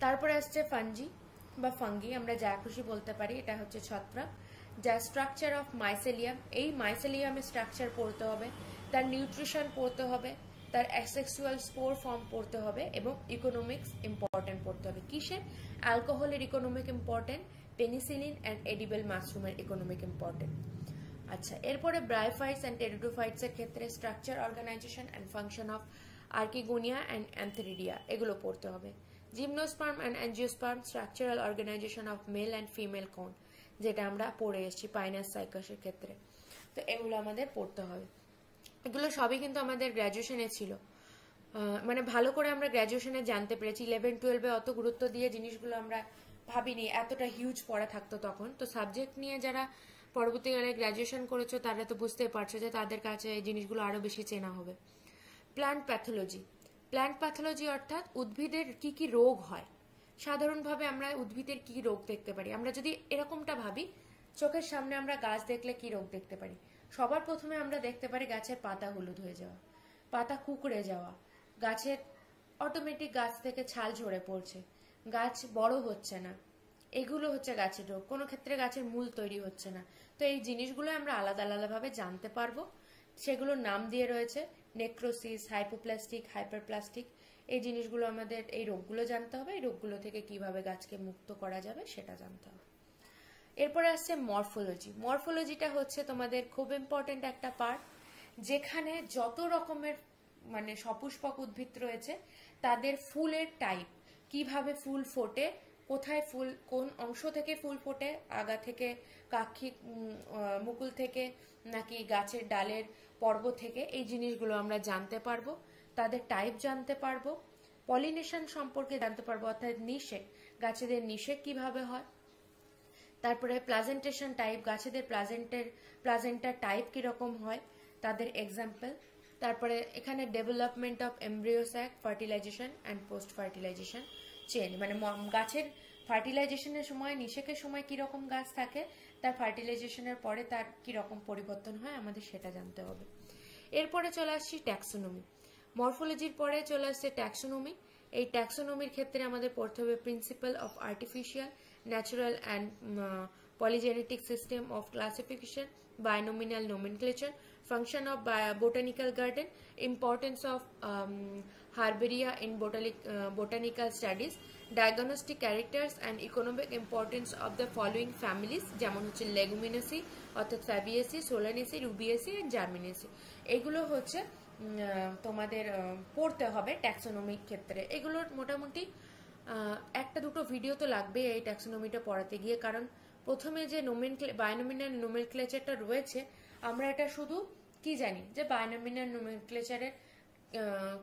তারপরে আসছে ফাঞ্জি বা ফাঙ্গি, আমরা যা খুশি বলতে পারি। এটা হচ্ছে ছত্রাক, যা স্ট্রাকচার অফ মাইসেলিয়াম। এই মাইসেলিয়ামের স্ট্রাকচার পড়তে হবে, তার নিউট্রিশন পড়তে হবে, তার অ্যাসেক্সুয়াল স্পোর ফর্ম পড়তে হবে, এবং ইকোনমিক্স ইম্পর্টেন্ট পড়তে হবে। কিসের? অ্যালকোহলের economic important, penicillin and edible মাশরুমের ইকোনমিক ইম্পর্টেন্ট। আচ্ছা, এরপরে ব্রায়োফাইটস অ্যান্ড টেরিডোফাইটস এর ক্ষেত্রে structure, organisation and function of archegonia and antheridia, এগুলো পড়তে হবে। Gymnosperm and angiosperm, structural organisation of male and female cone, যেটা আমরা পড়ে এসেছি পাইনাস সাইকাসের ক্ষেত্রে। তো এগুলো আমাদের পড়তে হবে। এগুলো সবই কিন্তু আমাদের গ্র্যাজুয়েশনে ছিল, মানে ভালো করে আমরা গ্র্যাজুয়েশনে জানতে পেরেছি। 11-12-এ অত গুরুত্ব দিয়ে জিনিসগুলো আমরা ভাবিনি, এতটা হিউজ পড়া থাকতো তখন। তো সাবজেক্ট নিয়ে যারা পরবর্তীকালে গ্র্যাজুয়েশন করেছো তারা তো বুঝতেই পারছো যে তাদের কাছে এই জিনিসগুলো আরো বেশি চেনা হবে। প্ল্যান্ট প্যাথোলজি, প্ল্যান্ট প্যাথোলজি অর্থাৎ উদ্ভিদের কি কি রোগ হয়। সাধারণভাবে আমরা উদ্ভিদের কি রোগ দেখতে পারি, আমরা যদি এরকমটা ভাবি, চোখের সামনে আমরা গাছ দেখলে কি রোগ দেখতে পারি? সবার প্রথমে আমরা দেখতে পারি গাছের পাতা হলুদ হয়ে যাওয়া, পাতা কুঁকড়ে যাওয়া, গাছের অটোমেটিক গাছ থেকে ছাল ঝরে পড়ছে, গাছ বড় হচ্ছে না, এগুলো হচ্ছে গাছের রোগ। কোনো ক্ষেত্রে গাছের মূল তৈরি হচ্ছে না। তো এই জিনিসগুলো আমরা আলাদা আলাদাভাবে জানতে পারবো। সেগুলোর নাম দিয়ে রয়েছে, নেক্রোসিস, হাইপোপ্লাস্টিক, হাইপারপ্লাস্টিক। এই জিনিসগুলো আমাদের, এই রোগগুলো জানতে হবে। এই রোগগুলো থেকে কিভাবে গাছকে মুক্ত করা যাবে সেটা জানতে হবে। এরপরে আসছে মরফোলজি। মরফোলজিটা হচ্ছে তোমাদের খুব ইম্পর্টেন্ট একটা পার্ট, যেখানে যত রকমের মানে সপুষ্পক উদ্ভিদ রয়েছে তাদের ফুলের টাইপ, কিভাবে ফুল ফোটে, কোথায় ফুল, কোন অংশ থেকে ফুল ফোটে, আগা থেকে, কাক্ষি, মুকুল থেকে, নাকি গাছের ডালের পর্ব থেকে, এই জিনিসগুলো আমরা জানতে পারবো। তাদের টাইপ জানতে পারবো, পলিনেশন সম্পর্কে জানতে পারবো, অর্থাৎ নিষেক, গাছেদের নিষেক কিভাবে হয়। তারপরে প্লাজেন্টেশন টাইপ, গাছেদের প্লাজেন্টার টাইপ কিরকম হয়, তাদের এক্সাম্পল। তারপরে এখানে development of embryo sac, fertilisation and post fertilisation change, মানে গাছের ফার্টিলাইজেশনের সময়, নিষেকের সময় কিরকম গাছ থাকে, তার ফার্টিলাইজেশনের পরে তার কিরকম পরিবর্তন হয়, আমাদের সেটা জানতে হবে। এরপরে চলে আসছি ট্যাক্সোনমি। মরফোলজির পরে চলে আসছে ট্যাক্সোনমি। এই ট্যাক্সোনমির ক্ষেত্রে আমাদের পড়তে হবে principal of artificial, natural and polygenetic system of classification, binomial nomenclature, function of botanical garden, importance of herbaria in botanical studies, diagnostic characters and economic importance of the following families, যেমন হচ্ছে লেগুমিনেসি অর্থাৎ ফ্যাবিয়েসি, Solanaceae, রুবিয়েসি and জার্মিনেসি। এগুলো হচ্ছে তোমাদের পড়তে হবে taxonomic ক্ষেত্রে। এগুলোর মোটামুটি একটা দুটো ভিডিও তো লাগবে এই ট্যাক্সোনমিটা পড়াতে গিয়ে, কারণ প্রথমে যে বায়োনোমিনাল নোমেনক্লেচারটা রয়েছে, আমরা এটা শুধু কি জানি যে বায়োনোমিনাল নোমেনক্লেচারের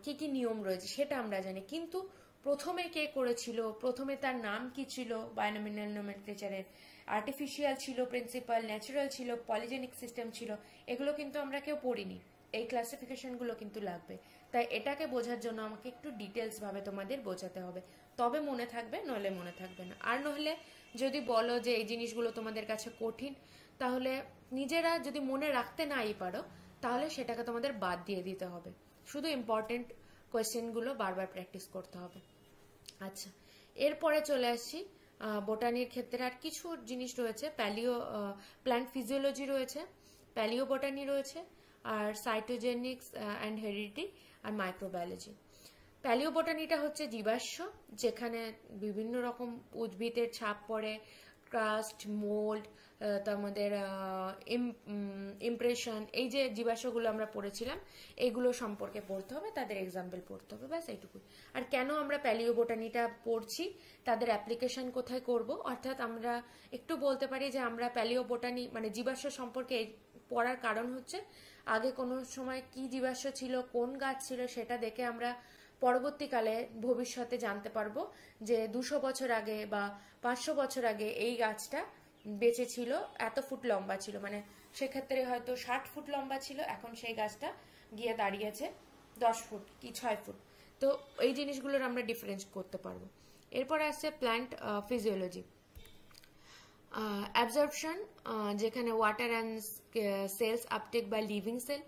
কি কি নিয়ম রয়েছে সেটা আমরা জানি, কিন্তু প্রথমে কে করেছিল, প্রথমে তার নাম কি ছিল বায়োনমিনাল নোমেনক্লেচারের, আর্টিফিশিয়াল ছিল প্রিন্সিপাল, ন্যাচারাল ছিল, পলিজেনিক সিস্টেম ছিল, এগুলো কিন্তু আমরা কেউ পড়িনি। এই ক্লাসিফিকেশনগুলো কিন্তু লাগবে। তাই এটাকে বোঝার জন্য আমাকে একটু ডিটেলস ভাবে তোমাদের বোঝাতে হবে, তবে মনে থাকবে, নইলে মনে থাকবে না। আর নইলে যদি বলো যে এই জিনিসগুলো তোমাদের কাছে কঠিন, তাহলে নিজেরা যদি মনে রাখতে নাই পারো, তাহলে সেটাকে তোমাদের বাদ দিয়ে দিতে হবে। শুধু ইম্পর্টেন্ট কোয়েশ্চেনগুলো বারবার প্র্যাকটিস করতে হবে। আচ্ছা, এরপরে চলে আসছি বোটানির ক্ষেত্রে আর কিছু জিনিস রয়েছে। প্ল্যান্ট ফিজিওলজি রয়েছে, প্যালিও বোটানি রয়েছে, আর সাইটোজেনিক্স অ্যান্ড হেরিডিটি, আর মাইক্রোবায়োলজি। প্যালিও বোটানিটা হচ্ছে জীবাশ্ম, যেখানে বিভিন্ন রকম উদ্ভিদের ছাপ পড়ে, ক্রাস্ট, মোল্ড, আমাদের ইমপ্রেশন, এই যে জীবাশ্মগুলো আমরা পড়েছিলাম, এইগুলো সম্পর্কে পড়তে হবে, তাদের এক্সাম্পল পড়তে হবে, ব্যাস এইটুকুই। আর কেন আমরা প্যালিও বোটানিটা পড়ছি, তাদের অ্যাপ্লিকেশন কোথায় করব, অর্থাৎ আমরা একটু বলতে পারি যে আমরা প্যালিও বোটানি মানে জীবাশ্ম সম্পর্কে পড়ার কারণ হচ্ছে আগে কোনো সময় কি জীবাশ্ম ছিল, কোন গাছ ছিল, সেটা দেখে আমরা পরবর্তীকালে ভবিষ্যতে জানতে পারবো যে 200 বছর আগে বা 500 বছর আগে এই গাছটা বেঁচে ছিল, এত ফুট লম্বা ছিল, মানে সেক্ষেত্রে হয়তো 60 ফুট লম্বা ছিল, এখন সেই গাছটা গিয়ে দাঁড়িয়েছে 10 ফুট কি 6 ফুট। তো এই জিনিসগুলোর আমরা ডিফারেন্স করতে পারবো। এরপর আসছে প্ল্যান্ট ফিজিওলজি। অ্যাবজর্পশন, যেখানে water and salts uptake by living cell,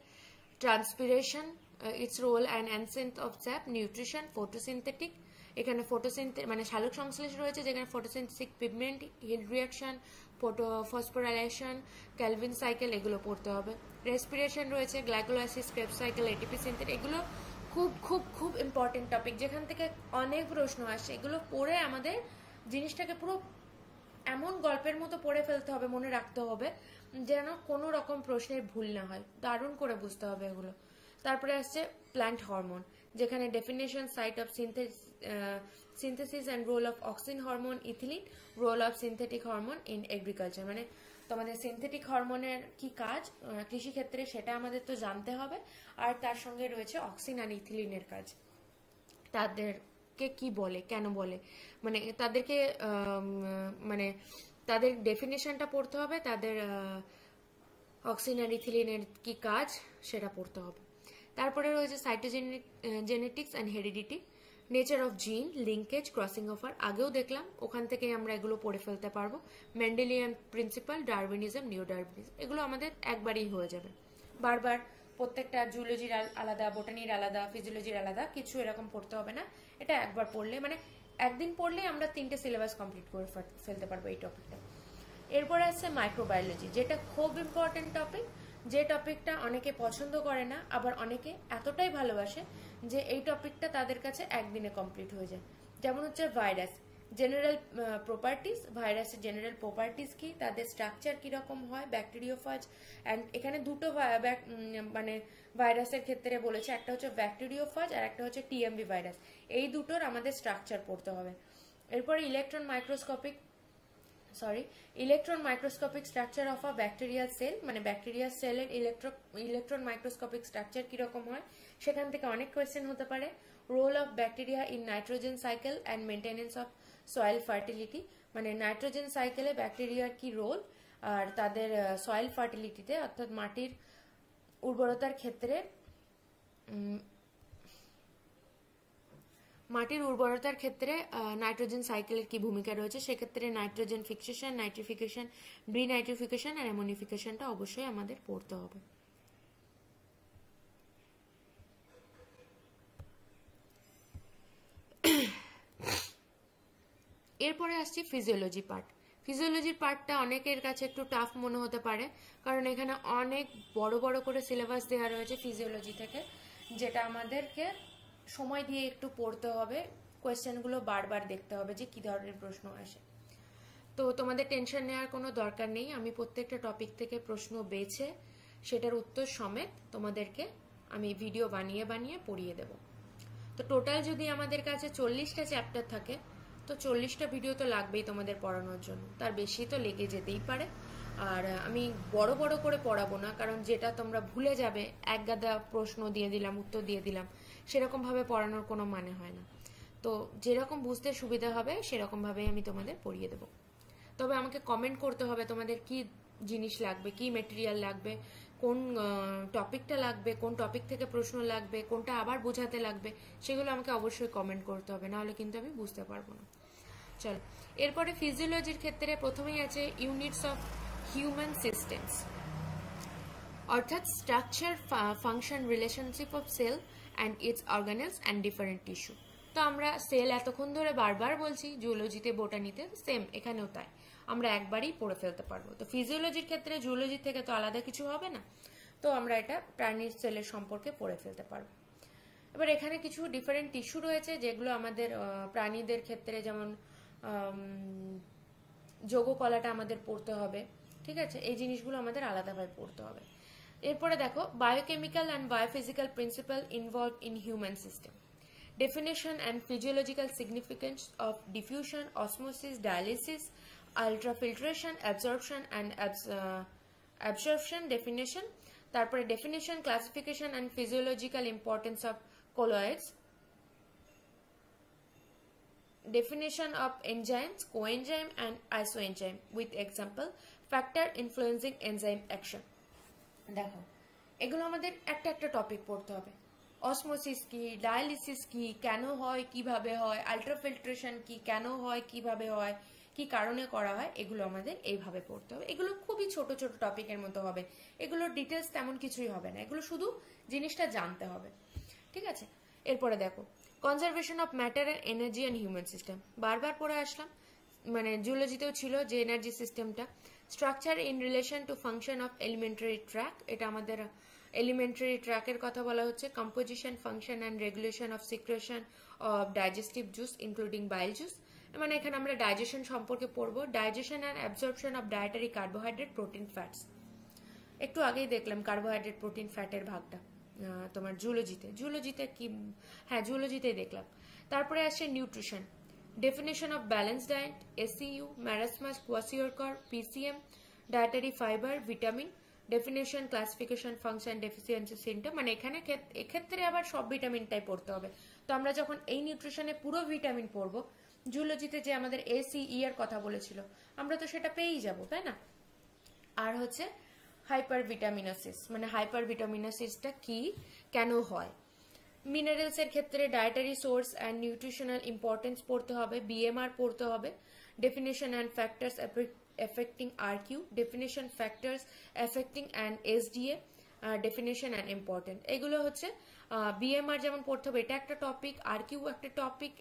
transpiration, its role and ascent of sap, nutrition, photosynthetic, এখানে মানে সালোক সংশ্লেষ রয়েছে, যেখানে photosynthetic pigment, heat reaction, phosphorylation, Calvin cycle, এগুলো পড়তে হবে। রেসপিরেশন রয়েছে, glycolysis, Krebs cycle, ATP synthesis, এগুলো খুব খুব খুব ইম্পর্টেন্ট টপিক, যেখান থেকে অনেক প্রশ্ন আসে। এগুলো পড়ে আমাদের জিনিসটাকে পুরো এমন গল্পের মতো পড়ে ফেলতে হবে, মনে রাখতে হবে, যেন কোনো রকম প্রশ্নের ভুল না হয়, দারুণ করে বুঝতে হবে এগুলো। তারপরে আসছে প্ল্যান্ট হরমোন, যেখানে definition, site of synthesis and role of auxin hormone, ethylene, role of synthetic hormone in agriculture, মানে তোমাদের সিনথেটিক হরমোনের কি কাজ কৃষিক্ষেত্রে সেটা আমাদের তো জানতে হবে, আর তার সঙ্গে রয়েছে অক্সিন আর ইথিলিনের কাজ, তাদেরকে কি বলে, কেন বলে, মানে তাদেরকে মানে তাদের ডেফিনেশনটা পড়তে হবে, তাদের অক্সিন আর ইথিলিনের কি কাজ সেটা পড়তে হবে। তারপরে রয়েছে সাইটোজেনেটিক্স অ্যান্ড হেরিডিটি, নেচার অফ জিন, লিঙ্কেজ, ক্রসিং ওভার, আগেও দেখলাম, ওখান থেকে আমরা এগুলো পড়ে ফেলতে পারবো। মেন্ডেলিয়ান প্রিন্সিপাল, ডারউইনিজম, নিও ডারউইনিজম, এগুলো আমাদের একবারই হয়ে যাবে। বারবার প্রত্যেকটা জুলজির আলাদা, বোটানির আলাদা, ফিজিওলজির আলাদা কিছু এরকম পড়তে হবে না, এটা একবার পড়লে, মানে একদিন পড়লে আমরা 3টে সিলেবাস কমপ্লিট করে ফেলতে পারবো এই টপিকটা। এরপরে আছে মাইক্রোবায়োলজি, যেটা খুব ইম্পর্টেন্ট টপিক, যে টপিকটা অনেকে পছন্দ করে না, আবার অনেকে এতটাই ভালোবাসে যে এই টপিকটা তাদের কাছে একদিনে কমপ্লিট হয়ে যায়। যেমন হচ্ছে ভাইরাস, জেনারেল প্রপার্টিস, ভাইরাসের জেনারেল প্রপার্টিস কি, তাদের স্ট্রাকচার কিরকম হয়, ব্যাকটেরিওফাজ, অ্যান্ড এখানে দুটো মানে ভাইরাসের ক্ষেত্রে বলেছে, একটা হচ্ছে ব্যাকটেরিওফাজ আর একটা হচ্ছে টিএমভি ভাইরাস, এই দুটোর আমাদের স্ট্রাকচার পড়তে হবে। এরপরে electron microscopic structure of a bacterial cell, মানে ব্যাকটেরিয়াল সেলের ইলেকট্রন মাইক্রোস্কোপিক স্ট্রাকচার কিরকম হয়, সেখান থেকে অনেক কোয়েশ্চেন হতে পারে। Role of bacteria in nitrogen cycle and maintenance of soil fertility, মানে নাইট্রোজেন সাইকেলে ব্যাকটেরিয়ার কি রোল, আর তাদের সয়েল ফার্টিলিটিতে অর্থাৎ মাটির উর্বরতার ক্ষেত্রে নাইট্রোজেন সাইকেলের কি ভূমিকা রয়েছে, সেক্ষেত্রে নাইট্রোজেন ফিক্সেশন, নাইট্রিফিকেশন, ডিনাইট্রিফিকেশন আর অ্যামোনিফিকেশনটা অবশ্যই আমাদের পড়তে হবে। এরপরে আসছি ফিজিওলজি পার্ট। ফিজিওলজির পার্টটা অনেকের কাছে একটু টাফ মনে হতে পারে, কারণ এখানে অনেক বড় বড় করে সিলেবাস দেওয়া রয়েছে ফিজিওলজি থেকে, যেটা আমাদেরকে সময় দিয়ে একটু পড়তে হবে, কোয়েশ্চেনগুলো বারবার দেখতে হবে যে কি ধরনের প্রশ্ন আসে। তো তোমাদের টেনশন নেওয়ার কোনো দরকার নেই, আমি প্রত্যেকটা টপিক থেকে প্রশ্ন বেছে সেটার উত্তর সমেত তোমাদেরকে আমি ভিডিও বানিয়ে বানিয়ে পড়িয়ে দেব। তো টোটাল যদি আমাদের কাছে 40টা চ্যাপ্টার থাকে, তো 40টা ভিডিও তো লাগবেই তোমাদের পড়ানোর জন্য, তার বেশি তো লেগে যেতেই পারে। আর আমি বড় বড় করে পড়াবো না, কারণ যেটা তোমরা ভুলে যাবে, এক গাদা প্রশ্ন দিয়ে দিলাম, উত্তর দিয়ে দিলাম, সেরকম ভাবে পড়ানোর কোনো মানে হয় না। তো যেরকম বুঝতে সুবিধা হবে সেরকমভাবেই আমি তোমাদের পড়িয়ে দেবো। তবে আমাকে কমেন্ট করতে হবে তোমাদের কি জিনিস লাগবে, কি মেটেরিয়াল লাগবে, কোন টপিকটা লাগবে, কোন টপিক থেকে প্রশ্ন লাগবে, কোনটা আবার বোঝাতে লাগবে, সেগুলো আমাকে অবশ্যই কমেন্ট করতে হবে, নাহলে কিন্তু আমি বুঝতে পারবো না। চলো, এরপরে ফিজিওলজির ক্ষেত্রে প্রথমেই আছে ইউনিটস অফ হিউম্যান সিস্টেমস, অর্থাৎ structure, function, relationship of cell and its organelles and different tissue. তো আমরা সেল এতক্ষণ ধরে বারবার বলছি, জুলজিতে, বোটানিতে সেম, এখানেও তাই, আমরা একবারই পড়ে ফেলতে পারবো। তো ফিজিওলজির ক্ষেত্রে জুলজি থেকে তো আলাদা কিছু হবে না, তো আমরা এটা প্রাণীর সেলের সম্পর্কে পড়ে ফেলতে পারবো। এবার এখানে কিছু ডিফারেন্ট টিস্যু রয়েছে যেগুলো আমাদের প্রাণীদের ক্ষেত্রে, যেমন যোগকলাটা আমাদের পড়তে হবে, ঠিক আছে, এই জিনিসগুলো আমাদের আলাদাভাবে পড়তে হবে। এরপরে দেখো biochemical and biophysical principal involve in human system, definition and physiological significance of diffusion, osmosis, dialysis, ultrafiltration, absorption and absorption definition. তারপরে definition, classification and physiological importance of colloids, definition of enzymes, coenzyme and isoenzyme with example, factor influencing enzyme action. দেখো এগুলো আমাদের একটা একটা topic পড়তে হবে। Osmosis কি, dialysis কি, কেন হয়, কিভাবে হয়, আলট্রাফিল্ট্রেশন কি, কেন হয়, কিভাবে হয়, কি কারণে করা হয়, এগুলো আমাদের এইভাবে পড়তে হবে। এগুলো খুবই ছোট ছোট টপিকের মতো হবে, এগুলোর ডিটেলস তেমন কিছুই হবে না, এগুলো শুধু জিনিসটা জানতে হবে, ঠিক আছে। এরপরে দেখো conservation of matter and energy and human system, বারবার পড়ে আসলাম, মানে জুলজিতেও ছিল যে এনার্জি সিস্টেমটা। Structure in relation two function of elementary track, এটা আমাদের এলিমেন্টারি ট্র্যাকের কথা বলা হচ্ছে। Composition, function and regulation of secretion of digestive juice including bile juice, মানে এখানে আমরা ডাইজেশন সম্পর্কে পড়বো। Digestion and absorption of dietary carbohydrate, protein, fats, একটু আগেই দেখলাম কার্বোহাইড্রেট, প্রোটিন, ফ্যাটের ভাগটা তোমার জুলজিতে কি, হ্যাঁ জুলজিতেই দেখলাম। তারপরে আসছে nutrition, definition of balance diet, SU, marasmus, kwashiorkor, PCM, dietary fibre, vitamin, definition, classification, function, deficiency symptom, মানে এখানে এক্ষেত্রে আবার সব ভিটামিনটাই পড়তে হবে। তো আমরা যখন এই নিউট্রিশনে পুরো ভিটামিন পড়বো, জুলজিতে যে আমাদের এসিই এর কথা বলেছিল আমরা তো সেটা পেয়েই যাব, তাই না। আর হচ্ছে হাইপার ভিটামিনোসিস, মানে হাইপার ভিটামিনোসিসটা কি, কেন হয়। মিনারেলস এর ক্ষেত্রে dietary source and nutritional importance পড়তে হবে, বিএমআর পড়তে হবে, definition and factors affecting RQ, definition, factors affecting and SDA, definition and important, এগুলো হচ্ছে বিএমআর যেমন পড়তে হবে, এটা একটা টপিক, RQ একটা টপিক,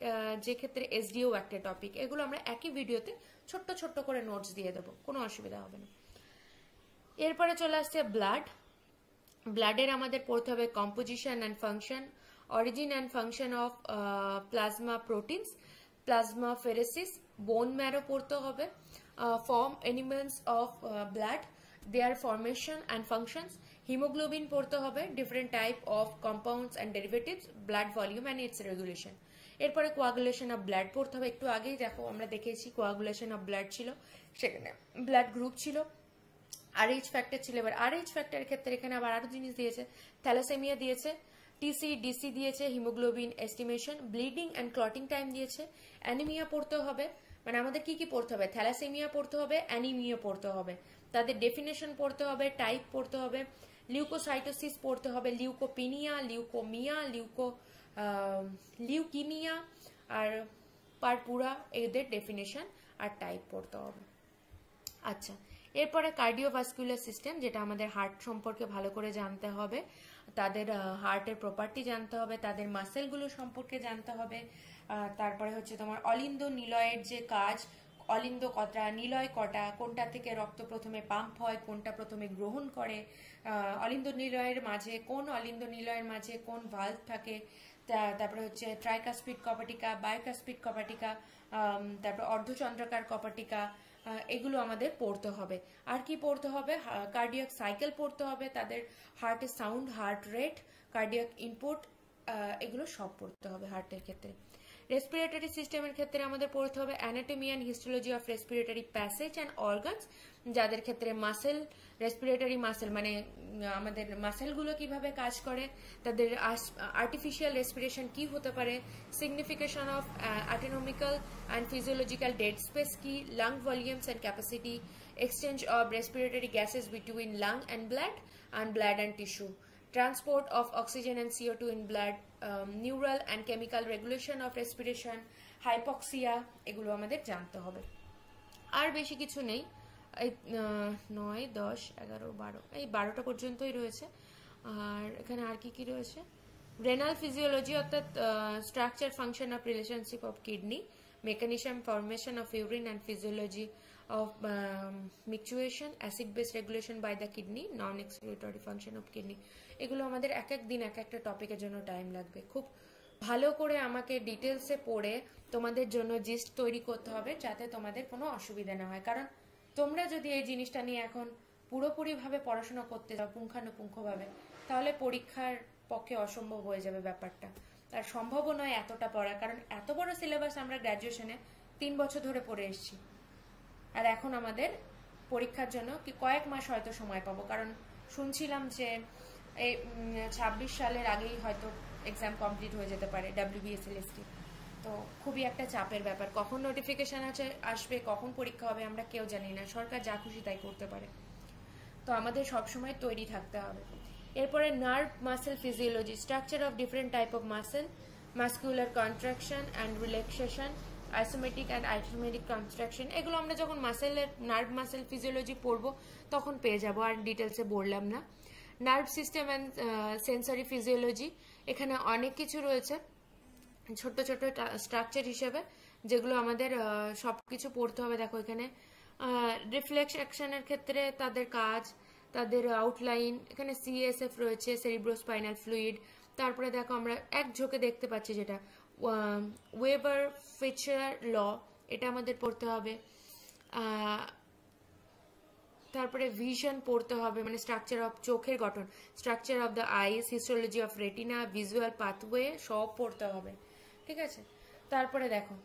যে ক্ষেত্রে SDO একটা টপিক, এগুলো আমরা একই ভিডিওতে ছোট্ট ছোট্ট করে নোটস দিয়ে দেবো, কোনো অসুবিধা হবে না। এরপরে চলে আসছে ব্লাড, ব্লাডের আমাদের পড়তে হবে composition and function, origin and function of plasma proteins, plasmapheresis, bone marrow পড়তে হবে, form elements of blood, their formation and functions, hemoglobin পড়তে হবে, different type of compounds and derivatives, blood volume and its regulation। এরপরে coagulation of blood পড়তে হবে, একটু আগেই দেখো আমরা দেখেছি coagulation of blood ছিল, সেখানে blood group ছিল, RH ফ্যাক্টর ছিল। এবার RH ফ্যাক্টরের ক্ষেত্রে এখানে আবার আরো জিনিস দিয়েছে, থ্যালাসেমিয়া দিয়েছে, টিসি ডিসি দিয়েছে, haemoglobin estimation, bleeding and clotting time দিয়েছে, অ্যানিমিয়া পড়তে হবে, মানে আমাদের কি কি পড়তে হবে, থ্যালাসেমিয়া পড়তে হবে, অ্যানিমিয়া পড়তে হবে, তাদের ডেফিনেশন পড়তে হবে, টাইপ পড়তে হবে, লিউকোসাইটোসিস পড়তে হবে, লিউকোপিনিয়া, লিউকোমিয়া, লিউকিমিয়া আর পারপুরা, এদের ডেফিনেশন আর টাইপ পড়তে হবে। আচ্ছা, এরপরে কার্ডিওভাস্কুলার সিস্টেম, যেটা আমাদের হার্ট সম্পর্কে ভালো করে জানতে হবে, তাদের হার্টের প্রপার্টি জানতে হবে, তাদের মাসেলগুলো সম্পর্কে জানতে হবে। তারপরে হচ্ছে তোমার অলিন্দ নিলয়ের যে কাজ, অলিন্দ কটা, নিলয় কটা, কোনটা থেকে রক্ত প্রথমে পাম্প হয়, কোনটা প্রথমে গ্রহণ করে, অলিন্দ নিলয়ের মাঝে কোন ভালভ থাকে, তারপরে হচ্ছে ট্রাইকাস্পিড কপাটিকা, বায়োকাস্পিড কপাটিকা, তারপর অর্ধচন্দ্রাকার কপাটিকা, এগুলো আমাদের পড়তে হবে। আর কি পড়তে হবে, কার্ডিয়াক সাইকেল পড়তে হবে, তাদের হার্টের sound, heart rate, cardiac input, এগুলো সব পড়তে হবে হার্টের ক্ষেত্রে। রেসপিরেটরি সিস্টেমের ক্ষেত্রে আমাদের পড়তে হবে anatomy and histology of respiratory passage and organs, যাদের ক্ষেত্রে মাসেল, রেসপিরেটরি মাসেল মানে আমাদের মাসেলগুলো কিভাবে কাজ করে, তাদের আর্টিফিশিয়াল রেসপিরেশন কি হতে পারে, signification of anatomical and physiological dead space কি, lung volumes and capacity, exchange of respiratory gases between lung and blood and tissue, transport of oxygen and CO2 in blood, neural and chemical regulation of respiration, hypoxia, এগুলো আমাদের জানতে হবে। আর বেশি কিছু নেই, এই 9, 10, 11, 12 এই 12টা পর্যন্তই রয়েছে। আর এখানে আর কি কি রয়েছে, রেনাল ফিজিওলজি অর্থাৎ structure function of relationship of kidney, mechanism formation of urine and physiology of micturition, acid base regulation by the kidney, non-excretory function of kidney, এগুলো আমাদের এক এক দিন এক একটা টপিকের জন্য টাইম লাগবে। খুব ভালো করে আমাকে ডিটেলসে পড়ে তোমাদের জন্য জিস্ট তৈরি করতে হবে যাতে তোমাদের কোনো অসুবিধা না হয়, কারণ তোমরা যদি এই জিনিসটা নিয়ে এখন পুরোপুরিভাবে পড়াশোনা করতে যাও পুঙ্খানুপুঙ্খভাবে, তাহলে পরীক্ষার পক্ষে অসম্ভব হয়ে যাবে ব্যাপারটা। আর সম্ভবও নয় এতটা পড়া, কারণ এত বড় সিলেবাস আমরা গ্র্যাজুয়েশনে 3 বছর ধরে পড়ে এসেছি, আর এখন আমাদের পরীক্ষার জন্য কি কয়েক মাস হয়তো সময় পাবো, কারণ শুনছিলাম যে এই 26 সালের আগেই হয়তো এক্সাম কমপ্লিট হয়ে যেতে পারে WBSLST। তো খুবই একটা চাপের ব্যাপার, কখন নোটিফিকেশন আসবে, কখন পরীক্ষা হবে আমরা কেউ জানি না, সরকার যা খুশি তাই করতে পারে। তো আমাদের সবসময় তৈরি থাকতে হবে। এরপরে nerve muscle physiology, structure of different type of muscle, muscular contraction and relaxation, isometric and isometric construction, এগুলো আমরা যখন মাসেলের নার্ভ মাসেল ফিজিওলজি পড়বো তখন পেয়ে যাবো, আর ডিটেলসে বললাম না। Nerve system and sensory physiology, এখানে অনেক কিছু রয়েছে ছোট ছোট স্ট্রাকচার হিসেবে, যেগুলো আমাদের সব কিছু পড়তে হবে। দেখো এখানে রিফ্লেক্স অ্যাকশনের ক্ষেত্রে তাদের কাজ, তাদের আউটলাইন, এখানে CSF রয়েছে, সেরিব্রোস্পাইনাল ফ্লুইড। তারপরে দেখো আমরা এক ঝোঁকে দেখতে পাচ্ছি যেটা ওয়েবার ফিচার ল, এটা আমাদের পড়তে হবে। তারপরে ভিশন পড়তে হবে, মানে স্ট্রাকচার অফ চোখের গঠন, structure of the eyes, histology of retina, visual pathway, সব পড়তে হবে, ঠিক আছে। তারপরে দেখো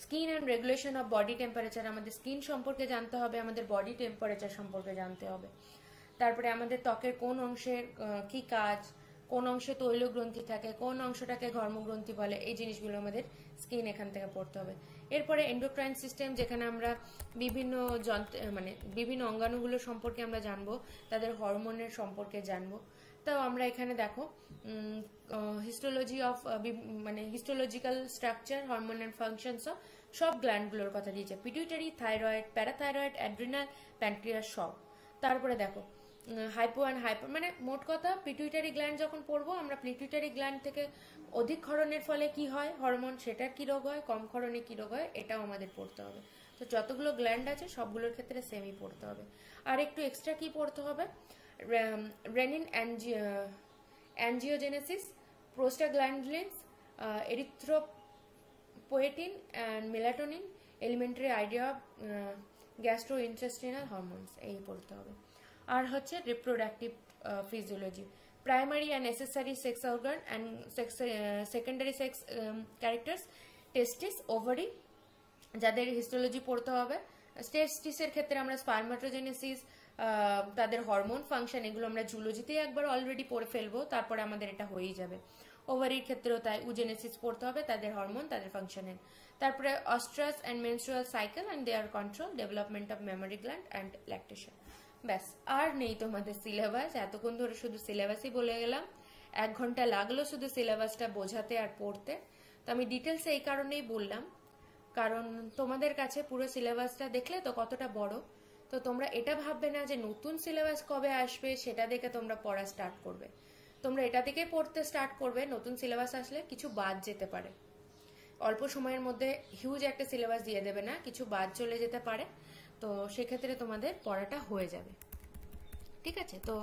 skin and regulation of body temperature, আমাদের স্কিন সম্পর্কে জানতে হবে, আমাদের বডি টেম্পারেচার সম্পর্কে জানতে হবে। তারপরে আমাদের ত্বকের কোন অংশের কি কাজ, কোন অংশে তৈলগ্রন্থি থাকে, কোন অংশটাকে ঘর্মগ্রন্থি বলে, এই জিনিসগুলো আমাদের স্কিন এখান থেকে পড়তে হবে। এরপরে এন্ডোক্রাইন সিস্টেম, যেখানে আমরা বিভিন্ন মানে বিভিন্ন অঙ্গাণুগুলো সম্পর্কে আমরা জানবো, তাদের হরমোনের সম্পর্কে জানবো। তাও আমরা এখানে দেখো হিস্টোলজি অফ মানে histological structure, hormone and functions of সব গ্ল্যান্ডগুলোর কথা দিয়েছে, pituitary, thyroid, parathyroid, adrenal, pancreas সব। তারপরে দেখো হাইপো অ্যান্ড হাইপার, মানে মোট কথা পিটুইটারি গ্ল্যান্ড যখন পড়বো আমরা, পিটুইটারি গ্ল্যান্ড থেকে অধিক ক্ষরণের ফলে কি হয় হরমোন, সেটার কি রোগ হয়, কম ক্ষরণে কি রোগ হয়, এটাও আমাদের পড়তে হবে। তো যতগুলো গ্ল্যান্ড আছে সবগুলোর ক্ষেত্রে সেমই পড়তে হবে। আর একটু এক্সট্রা কি পড়তে হবে, renin angiogenesis, prostaglandins, erythropoietin and melatonin, elementary idea of gastrointestinal hormones, এই পড়তে হবে। আর হচ্ছে reproductive physiology, primary and necessary sex organ and secondary sex characters, testis, ovary, যাদের হিস্টোলজি পড়তে হবে। টেস্টিসের ক্ষেত্রে আমরা স্পার্মাটোজেনেসিস, তাদের হরমোন ফাংশন, এগুলো আমরা জুলজিতেই একবার অলরেডি পড়ে ফেলবো, তারপরে আমাদের এটা হয়েই যাবে। ওভারির ক্ষেত্রেও তাই উজেনেসিস পড়তে হবে, তাদের হরমোন, তাদের ফাংশনের। তারপরে oestrus and menstrual cycle and their control, development of mammary gland and lactation. ব্যাস, আর নেই তোমাদের সিলেবাস। এতক্ষণ ধরে শুধু সিলেবাসই বলে গেলাম, 1 ঘন্টা লাগলো শুধু সিলেবাসটা বোঝাতে আর পড়তে। তো আমি ডিটেলসে এই কারণেই বললাম, কারণ তোমাদের কাছে পুরো সিলেবাসটা দেখলে তো কতটা বড়, তো তোমরা এটা ভাববে না যে নতুন সিলেবাস কবে আসবে সেটা দেখে তোমরা পড়া স্টার্ট করবে। তোমরা এটা থেকে পড়তে স্টার্ট করবে, নতুন সিলেবাস আসলে কিছু বাদ যেতে পারে, অল্প সময়ের মধ্যে হিউজ একটা সিলেবাস দিয়ে দেবে না, কিছু বাদ চলে যেতে পারে, তো সেক্ষেত্রে তোমাদের পড়াটা হয়ে যাবে, ঠিক আছে। তো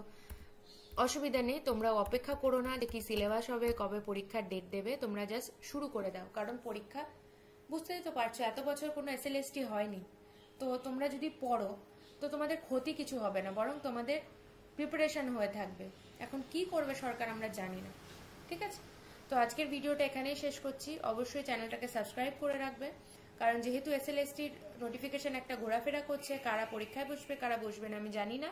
অসুবিধা নেই, তোমরা অপেক্ষা করো না যে কি সিলেবাস হবে, কবে পরীক্ষার ডেট দেবে, তোমরা জাস্ট শুরু করে দাও। কারণ পরীক্ষা বুঝতেই তো পারছো, এত বছর কোনো SLST হয়নি, তো তোমরা যদি পড়ো তো তোমাদের ক্ষতি কিছু হবে না, বরং তোমাদের প্রিপারেশন হয়ে থাকবে। এখন কি করবে সরকার আমরা জানি না, ঠিক আছে। তো আজকের ভিডিওটা এখানেই শেষ করছি। অবশ্যই চ্যানেলটাকে সাবস্ক্রাইব করে রাখবে, কারণ যেহেতু এসএলএসটির নোটিফিকেশন একটা ঘোরাফেরা করছে, কারা পরীক্ষায় বসবে কারা বসবে না আমি জানি না।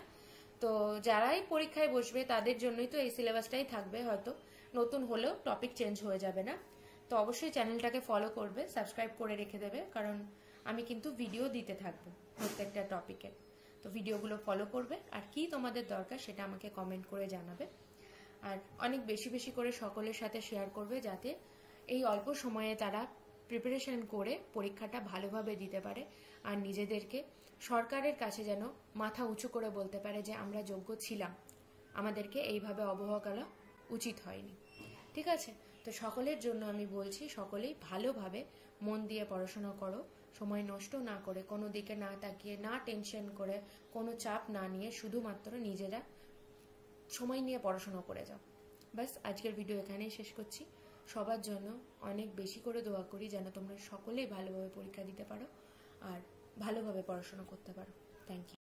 তো যারাই পরীক্ষায় বসবে তাদের জন্যই তো এই সিলেবাসটাই থাকবে, হয়তো নতুন হলেও টপিক চেঞ্জ হয়ে যাবে না। তো অবশ্যই চ্যানেলটাকে ফলো করবে, সাবস্ক্রাইব করে রেখে দেবে, কারণ আমি কিন্তু ভিডিও দিতে থাকবো প্রত্যেকটা টপিকে। তো ভিডিওগুলো ফলো করবে, আর কি তোমাদের দরকার সেটা আমাকে কমেন্ট করে জানাবে। আর অনেক বেশি বেশি করে সকলের সাথে শেয়ার করবে, যাতে এই অল্প সময়ে তারা প্রিপারেশন করে পরীক্ষাটা ভালোভাবে দিতে পারে, আর নিজেদেরকে সরকারের কাছে যেন মাথা উঁচু করে বলতে পারে যে আমরা যোগ্য ছিলাম, আমাদেরকে এইভাবে অবহেলা করা উচিত হয়নি। ঠিক আছে? তো সকলের জন্য আমি বলছি, সকলেই ভালোভাবে মন দিয়ে পড়াশোনা করো, সময় নষ্ট না করে, কোনো দিকে না তাকিয়ে, না টেনশন করে, কোনো চাপ না নিয়ে, শুধুমাত্র নিজেরা সময় নিয়ে পড়াশোনা করে যাও। বাস আজকের ভিডিও এখানেই শেষ করছি। সবার জন্য অনেক বেশি করে দোয়া করি যেন তোমরা সকলেই ভালোভাবে পরীক্ষা দিতে পারো আর ভালোভাবে পড়াশোনা করতে পারো। Thank you.